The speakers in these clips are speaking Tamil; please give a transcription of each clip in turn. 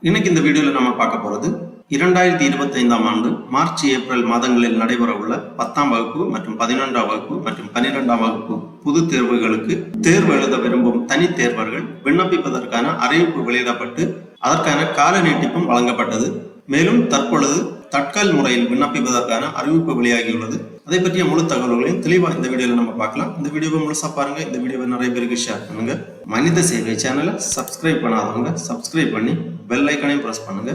இன்னைக்கு இந்த வீடியோல நம்ம பார்க்க போறது 2025ஆம் ஆண்டு மார்ச் ஏப்ரல் மாதங்களில் நடைபெற உள்ள 10ஆம் வகுப்பு மற்றும் 11ஆம் வகுப்பு மற்றும் 12ஆம் வகுப்பு பொது தேர்வுகளுக்கு தேர்வு எழுத விரும்பும் தனி தேர்வர்கள் விண்ணப்பிப்பதற்கான அறிவிப்பு வெளியிடப்பட்டு அதற்கான கால நீட்டிப்பும் வழங்கப்பட்டது. மேலும் தற்பொழுது தட்கால் முறையில் விண்ணப்பிப்பதற்கான அறிவிப்பு வெளியாகியுள்ளது. அதை பற்றிய முழு தகவல்களையும் தெளிவாக இந்த வீடியோல நம்ம பார்க்கலாம். இந்த வீடியோவை முழுசா பாருங்க. இந்த வீடியோவை நிறைய பேருக்கு ஷேர் பண்ணுங்க. மனித சேவை சேனலை சப்ஸ்கிரைப் பண்ணாதவங்க சப்ஸ்கிரைப் பண்ணி பெல் ஐக்கனையும் பிரஸ் பண்ணுங்க.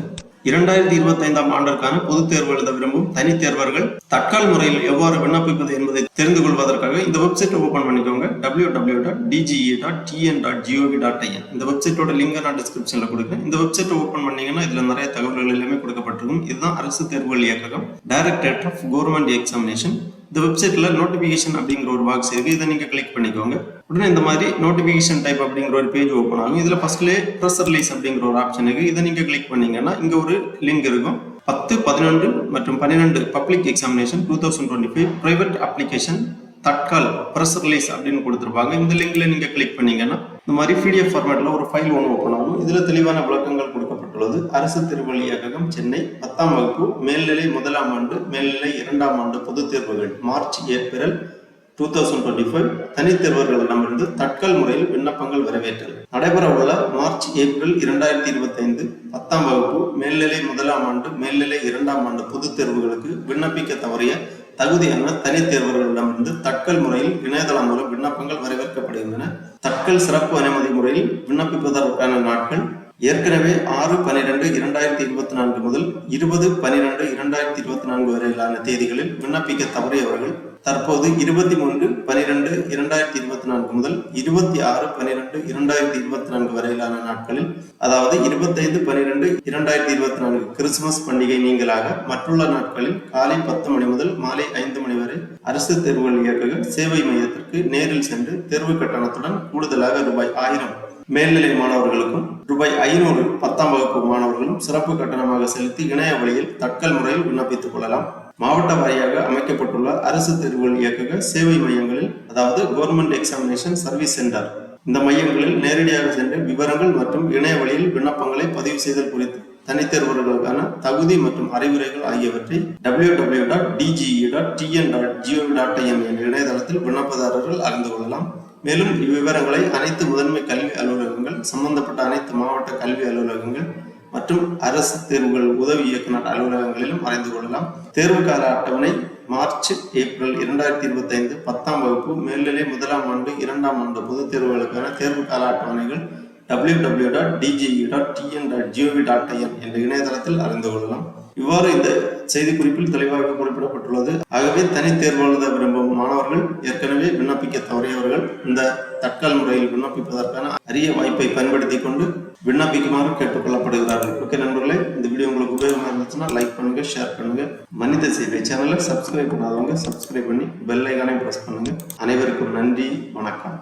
2025ஆம் ஆண்டிற்கான பொதுத் தேர்வு எழுத விரும்பும் தனி தேர்வர்கள் தட்கால் முறையில் எவ்வாறு விண்ணப்பிப்பது என்பதை தெரிந்து கொள்வதற்காக இந்த வெப்சைட் ஓபன் பண்ணிக்கோங்க. www.dge.tn.gov.in. இந்த வெப்சைட்டோட லிங்கை நான் டிஸ்கிரிப்ஷன்ல கொடுக்குறேன். இந்த வெப்சைட் ஓபன் பண்ணீங்கன்னா இதுல நிறைய தகவல்கள் எல்லாமே கொடுக்கப்பட்டிருக்கும். இதுதான் அரசு தேர்வுகள் இயக்ககம், டைரக்டரேட் ஆஃப் கவர்மெண்ட் எக்ஸாமினேஷன். இந்த வெப்சைட்ல நோட்டிபிகேஷன் அப்படிங்கிற ஒரு பாக்ஸ் இருக்கு. இதை நீங்க கிளிக் பண்ணிக்கோங்க. உடனே இந்த மாதிரி நோட்டிபிகேஷன் டைப் அப்படிங்கிற ஒரு பேஜ் ஓப்பன் ஆகும். இதுல ஃபர்ஸ்ட்லேயே ப்ரெஸ் ரிலீஸ் அப்படிங்கிற ஒரு ஆப்ஷன் இருக்கு. இதை நீங்க கிளிக் பண்ணீங்கன்னா இங்க ஒரு லிங்க் இருக்கும். 10, 11 மற்றும் 12 public examination 2025 private application Tatkal press release அப்படின்னு கொடுத்துருப்பாங்க. இந்த லிங்க்ல நீங்க கிளிக் பண்ணீங்கன்னா இந்த மாதிரி PDF ஃபார்மேட்ல ஒரு ஃபைல் ஒன்று ஓப்பன் ஆகும். இதுல தெளிவான விளக்கங்கள் கொடுக்கப்பட்டுள்ளது. அரசு தேர்வுகள் இயக்ககம், சென்னை, 10ஆம் வகுப்பு மேல்நிலை 1ஆம் ஆண்டு மேல்நிலை 2ஆம் ஆண்டு பொதுத் தேர்வுகள் மார்ச் ஏப்ரல் 2025 தனித் தேர்வர்களிடமிருந்து தட்கால் முறையில் விண்ணப்பங்கள் வரவேற்றல். நடைபெற உள்ள மார்ச் ஏப்ரல் 2025 10ஆம் வகுப்பு மேல்நிலை 1ஆம் ஆண்டு மேல்நிலை 2ஆம் ஆண்டு பொதுத் தேர்வுகளுக்கு விண்ணப்பிக்க தவறிய தகுதியான தனித் தேர்வர்களிடமிருந்து தட்கல் முறையில் இணையதளம் மூலம் விண்ணப்பங்கள் வரவேற்கப்படுகின்றன. தட்கல் சிறப்பு அனுமதி முறையில் விண்ணப்பிப்பதற்கான நாட்கள் ஏற்கனவே 6/12/2024 முதல் 20/12/2024 வரையிலான தேதிகளில் விண்ணப்பிக்க தவறியவர்கள் தற்போது 23/12/2024 முதல் 26/12/2024 வரையிலான நாட்களில், அதாவது 25/12/2024 கிறிஸ்துமஸ் பண்டிகை நீங்களாக மற்றுள்ள நாட்களில் காலை 10 மணி முதல் மாலை 5 மணி வரை அரசு தேர்வுகள் இயக்கக சேவை மையத்திற்கு நேரில் சென்று தேர்வு கட்டணத்துடன் கூடுதலாக ரூபாய் 1000 மேல்நிலை மாணவர்களுக்கும் ரூபாய் 500 10ஆம் வகுப்பு மாணவர்களும் சிறப்பு கட்டணமாக செலுத்தி இணைய வழியில் தட்கல் முறையில் விண்ணப்பித்துக் கொள்ளலாம். மாவட்ட வாரியாக அமைக்கப்பட்டுள்ள அரசு தேர்வுகள் இயக்கக சேவை மையங்களில், அதாவது கவர்மெண்ட் எக்ஸாமினேஷன் சர்வீஸ் சென்டர், இந்த மையங்களில் நேரடியாக சென்று விவரங்கள் மற்றும் இணைய வழியில் விண்ணப்பங்களை பதிவு செய்தல் குறித்து தனித்தேர்வர்களுக்கான தகுதி மற்றும் அறிவுரைகள் ஆகியவற்றை www.dge.tn.gov.in என்ற இணையதளத்தில் விண்ணப்பதாரர்கள் அறிந்து கொள்ளலாம். மேலும் இவ்விவரங்களை அனைத்து முதன்மை கல்வி அலுவலகங்கள், சம்பந்தப்பட்ட அனைத்து மாவட்ட கல்வி அலுவலகங்கள் மற்றும் அரசு தேர்வுகள் உதவி இயக்குனர் அலுவலகங்களிலும் அறிந்து கொள்ளலாம். தேர்வு கால அட்டவணை மார்ச் ஏப்ரல் 2025 10ஆம் வகுப்பு மேல்நிலை 1ஆம் ஆண்டு 2ஆம் ஆண்டு பொதுத் தேர்வுகளுக்கான தேர்வு கால அட்டவணைகள் www.dge.tn.gov.in என்ற இணையதளத்தில் அறிந்து கொள்ளலாம். இவ்வாறு இந்த செய்தி குறிப்பில் தெளிவாக குறிப்பிடப்பட்டுள்ளது. ஆகவே தனித் தேர்வு எழுத விரும்பும் மாணவர்கள், ஏற்கனவே விண்ணப்பிக்க தவறியவர்கள் இந்த தட்கால் முறையில் விண்ணப்பிப்பதற்கான அரிய வாய்ப்பை பயன்படுத்தி கொண்டு விண்ணப்பிக்குமாறு கேட்டுக்கொள்ளப்படுகிறார்கள். ஓகே நண்பர்களே, இந்த வீடியோ உங்களுக்கு உபயோகமாக இருந்துச்சுன்னா லைக் பண்ணுங்க, ஷேர் பண்ணுங்க. மனித சேவை சேனலை சப்ஸ்கிரைப் பண்ணாதவங்க சப்ஸ்கிரைப் பண்ணி பெல் ஐகானை பிரஸ் பண்ணுங்க. அனைவருக்கும் நன்றி, வணக்கம்.